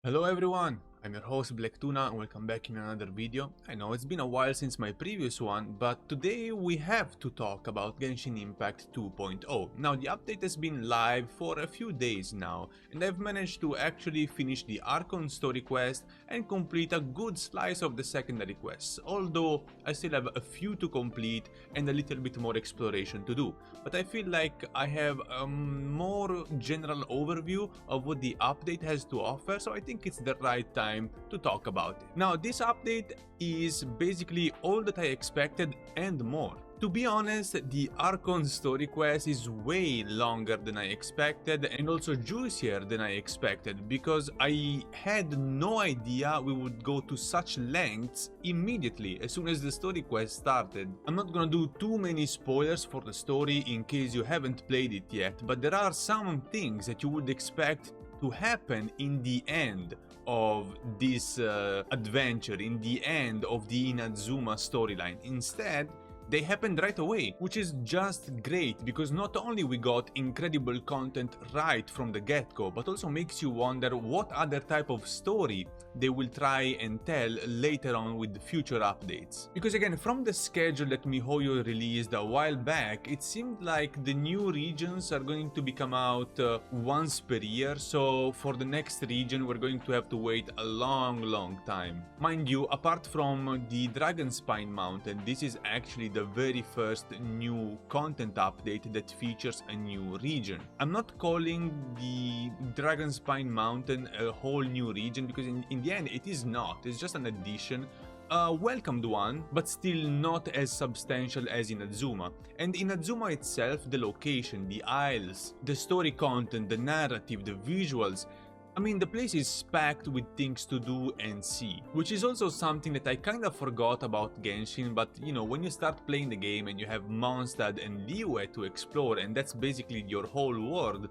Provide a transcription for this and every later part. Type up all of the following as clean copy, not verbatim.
Hello everyone, I'm your host BlackTuna and welcome back in another video. I know it's been a while since my previous one, but today we have to talk about Genshin Impact 2.0. Now the update has been live for a few days now, and I've managed to actually finish the Archon story quest and complete a good slice of the secondary quests, although I still have a few to complete and a little bit more exploration to do. But I feel like I have a more general overview of what the update has to offer, so I think it's the right time to talk about it. Now, this update is basically all that I expected and more. To be honest, the Archon story quest is way longer than I expected and also juicier than I expected, because I had no idea we would go to such lengths immediately as soon as the story quest started. I'm not gonna do too many spoilers for the story in case you haven't played it yet, but there are some things that you would expect to happen in the end of this adventure, in the end of the Inazuma storyline. Instead, they happened right away, which is just great, because not only we got incredible content right from the get-go, but also makes you wonder what other type of story they will try and tell later on with the future updates. Because again, from the schedule that miHoYo released a while back, it seemed like the new regions are going to be come out once per year, so for the next region we're going to have to wait a long time. Mind you, apart from the Dragonspine Mountain, this is actually the very first new content update that features a new region. I'm not calling the Dragonspine Mountain a whole new region, because in the end it is not. It's just an addition, a welcomed one, but still not as substantial as Inazuma. And Inazuma itself, the location, the isles, the story content, the narrative, the visuals, I mean, the place is packed with things to do and see, which is also something that I kind of forgot about Genshin, but you know, when you start playing the game and you have Mondstadt and Liyue to explore, and that's basically your whole world,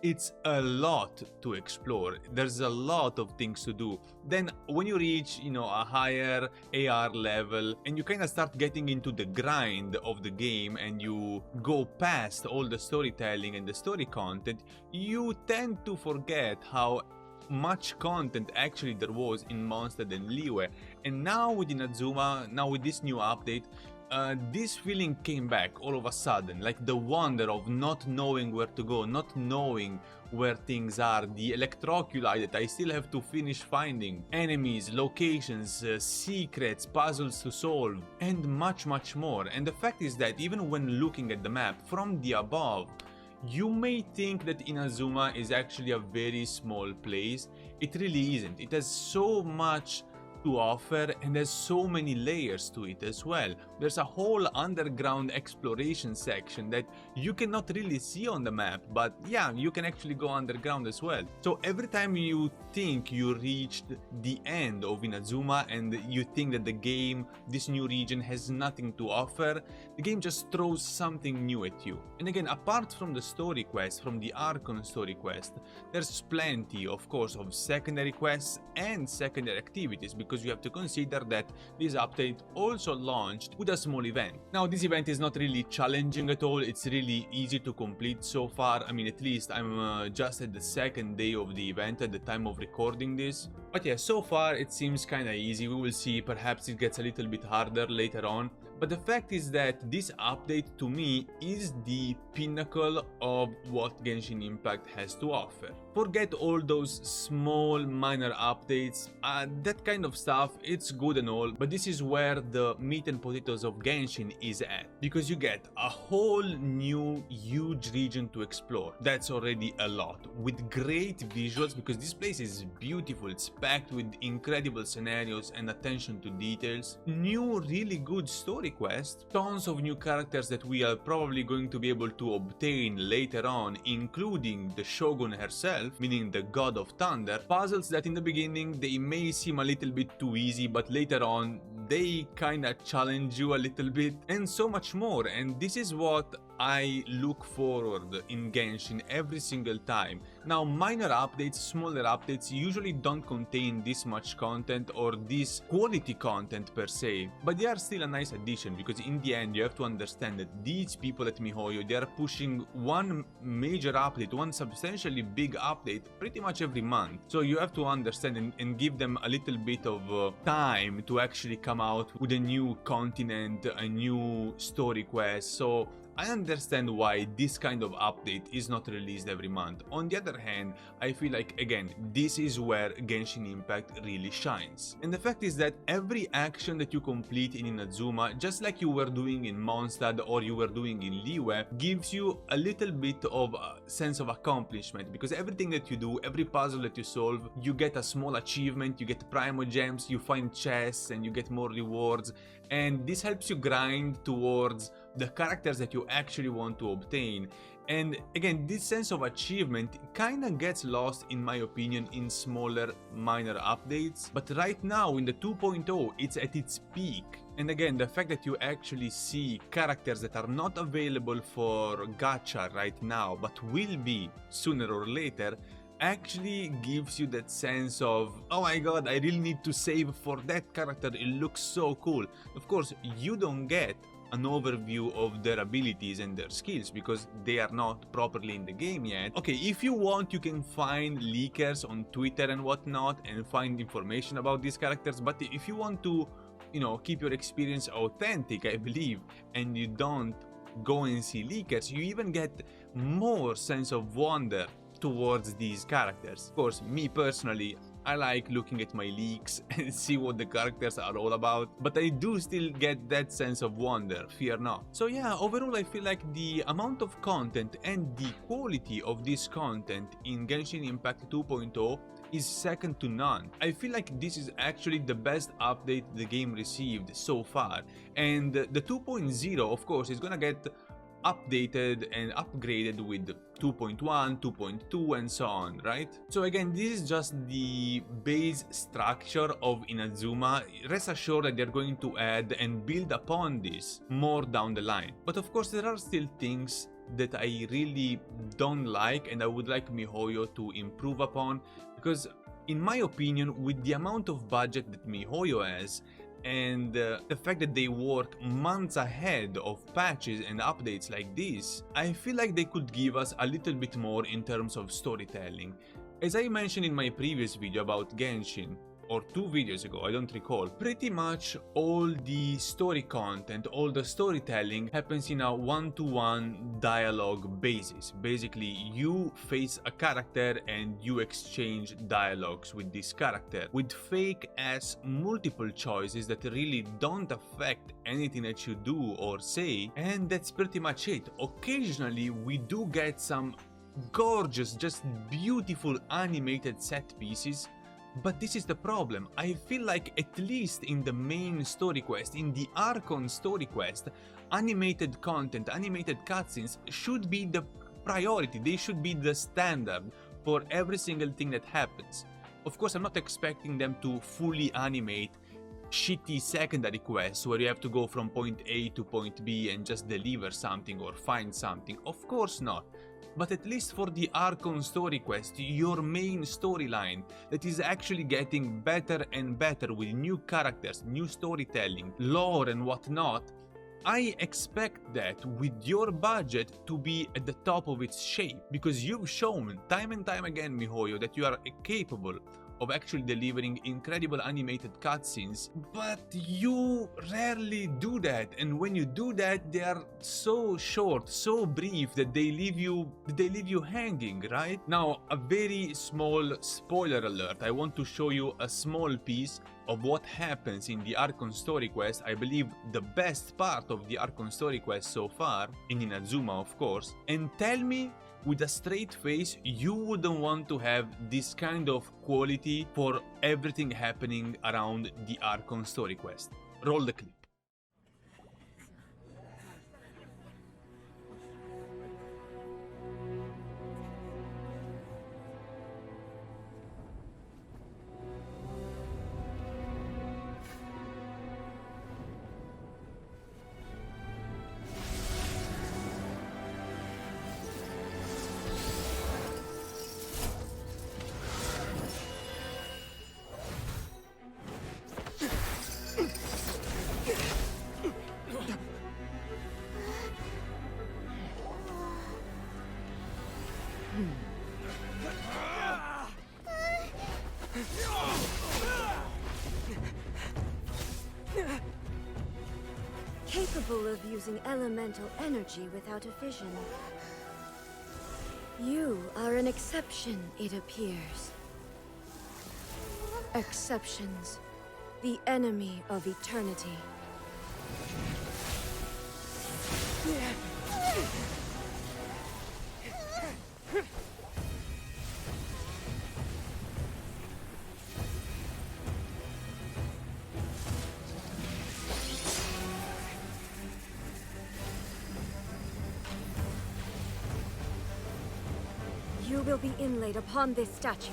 it's a lot to explore. There's a lot of things to do. Then when you reach, you know, a higher AR level and you kind of start getting into the grind of the game and you go past all the storytelling and the story content, you tend to forget how much content actually there was in Mondstadt and Liyue. And now with Inazuma, now with this new update, this feeling came back all of a sudden, like the wonder of not knowing where to go, not knowing where things are, the electroculi that I still have to finish finding, enemies, locations, secrets, puzzles to solve, and much more. And the fact is that even when looking at the map from the above, you may think that Inazuma is actually a very small place. It really isn't. It has so much to offer and has so many layers to it as well. There's a whole underground exploration section that you cannot really see on the map, but yeah, you can actually go underground as well. So every time you think you reached the end of Inazuma and you think that the game, this new region, has nothing to offer, the game just throws something new at you. And again, apart from the story quest, from the Archon story quest, there's plenty, of course, of secondary quests and secondary activities, because you have to consider that this update also launched with a small event. Now, this event is not really challenging at all. It's really easy to complete so far. I mean, at least I'm just at the second day of the event at the time of recording this. But yeah, so far it seems kinda easy. We will see, perhaps it gets a little bit harder later on. But the fact is that this update to me is the pinnacle of what Genshin Impact has to offer. Forget all those small minor updates, that kind of stuff, it's good and all, but this is where the meat and potatoes of Genshin is at, because you get a whole new huge region to explore. That's already a lot, with great visuals, because this place is beautiful. It's packed with incredible scenarios and attention to details, new really good story quests, tons of new characters that we are probably going to be able to obtain later on, including the Shogun herself, meaning the God of Thunder, puzzles that in the beginning they may seem a little bit too easy, but later on they kinda challenge you a little bit, and so much more. And this is what I look forward in Genshin every single time. Now, minor updates, smaller updates usually don't contain this much content or this quality content per se, but they are still a nice addition because in the end you have to understand that these people at MiHoYo, they are pushing one major update, one substantially big update pretty much every month. So you have to understand and give them a little bit of time to actually come out with a new continent, a new story quest. So I understand why this kind of update is not released every month. On the other hand, I feel like, again, this is where Genshin Impact really shines. And the fact is that every action that you complete in Inazuma, just like you were doing in Mondstadt or you were doing in Liyue, gives you a little bit of a sense of accomplishment, because everything that you do, every puzzle that you solve, you get a small achievement, you get primo gems, you find chests and you get more rewards, and this helps you grind towards the characters that you actually want to obtain. And again, this sense of achievement kinda gets lost, in my opinion, in smaller minor updates, but right now in the 2.0 it's at its peak. And again, the fact that you actually see characters that are not available for gacha right now but will be sooner or later actually gives you that sense of, oh my god, I really need to save for that character, it looks so cool. Of course, you don't get an overview of their abilities and their skills because they are not properly in the game yet. Okay, if you want, you can find leakers on Twitter and whatnot and find information about these characters, but if you want to, you know, keep your experience authentic, I believe, and you don't go and see leakers, you even get more sense of wonder towards these characters. Of course, me personally, I like looking at my leaks and see what the characters are all about, but I do still get that sense of wonder, fear not. So yeah, overall I feel like the amount of content and the quality of this content in Genshin Impact 2.0 is second to none. I feel like this is actually the best update the game received so far, and the 2.0 of course is gonna get updated and upgraded with 2.1, 2.2 and so on, right? So again, this is just the base structure of Inazuma. Rest assured that they're going to add and build upon this more down the line. But of course there are still things that I really don't like and I would like MiHoYo to improve upon, because in my opinion, with the amount of budget that MiHoYo has, and the fact that they work months ahead of patches and updates like this, I feel like they could give us a little bit more in terms of storytelling. As I mentioned in my previous video about Genshin, or 2 videos ago, I don't recall, pretty much all the story content, all the storytelling happens in a one-to-one dialogue basis. Basically, you face a character and you exchange dialogues with this character, with fake-ass multiple choices that really don't affect anything that you do or say, and that's pretty much it. Occasionally, we do get some gorgeous, just beautiful animated set pieces, but this is the problem. I feel like at least in the main story quest, in the Archon story quest, animated content, animated cutscenes should be the priority. They should be the standard for every single thing that happens. Of course, I'm not expecting them to fully animate shitty secondary quests where you have to go from point A to point B and just deliver something or find something. Of course not. But at least for the Archon story quest, your main storyline that is actually getting better and better with new characters, new storytelling, lore and whatnot, I expect that with your budget to be at the top of its shape, because you've shown time and time again, MiHoYo, that you are capable of actually delivering incredible animated cutscenes, but you rarely do that, and when you do that, they are so short, so brief that they leave you hanging, right? Now, a very small spoiler alert. I want to show you a small piece of what happens in the Archon story quest. I believe the best part of the Archon story quest so far, in Inazuma of course, and tell me with a straight face you wouldn't want to have this kind of quality for everything happening around the Archon story quest. Roll the clip. Capable of using elemental energy without a fission. You are an exception, it appears. Exceptions. The enemy of eternity. You will be inlaid upon this statue.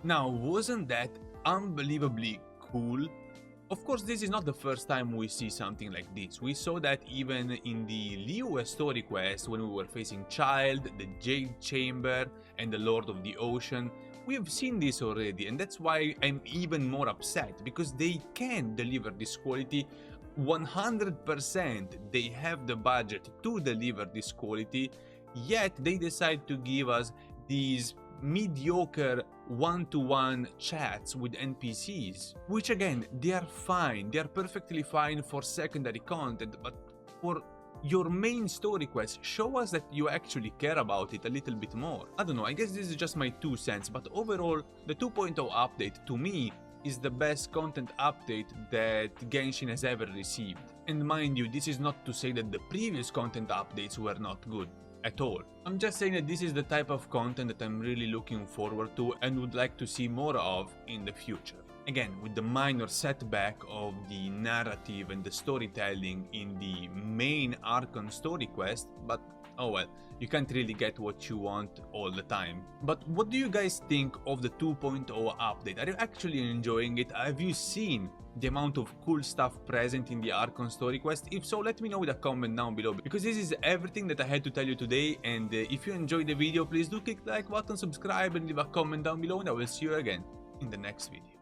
Now, wasn't that unbelievably cool? Of course, this is not the first time we see something like this. We saw that even in the Liyue story quest when we were facing Child, the Jade Chamber, and the Lord of the Ocean. We have seen this already, and that's why I'm even more upset, because they can deliver this quality 100%. They have the budget to deliver this quality, yet they decide to give us these mediocre one-to-one chats with NPCs, which again, they are fine, they are perfectly fine for secondary content, but for your main story quest, show us that you actually care about it a little bit more. I don't know, I guess this is just my 2 cents, but overall, the 2.0 update to me is the best content update that Genshin has ever received. And mind you, this is not to say that the previous content updates were not good. At all. I'm just saying that this is the type of content that I'm really looking forward to and would like to see more of in the future. Again, with the minor setback of the narrative and the storytelling in the main Archon story quest, but oh well, you can't really get what you want all the time. But what do you guys think of the 2.0 update? Are you actually enjoying it? Have you seen the amount of cool stuff present in the Archon story quest? If so, let me know with a comment down below, because this is everything that I had to tell you today. And if you enjoyed the video, please do click the like button, subscribe, and leave a comment down below, and I will see you again in the next video.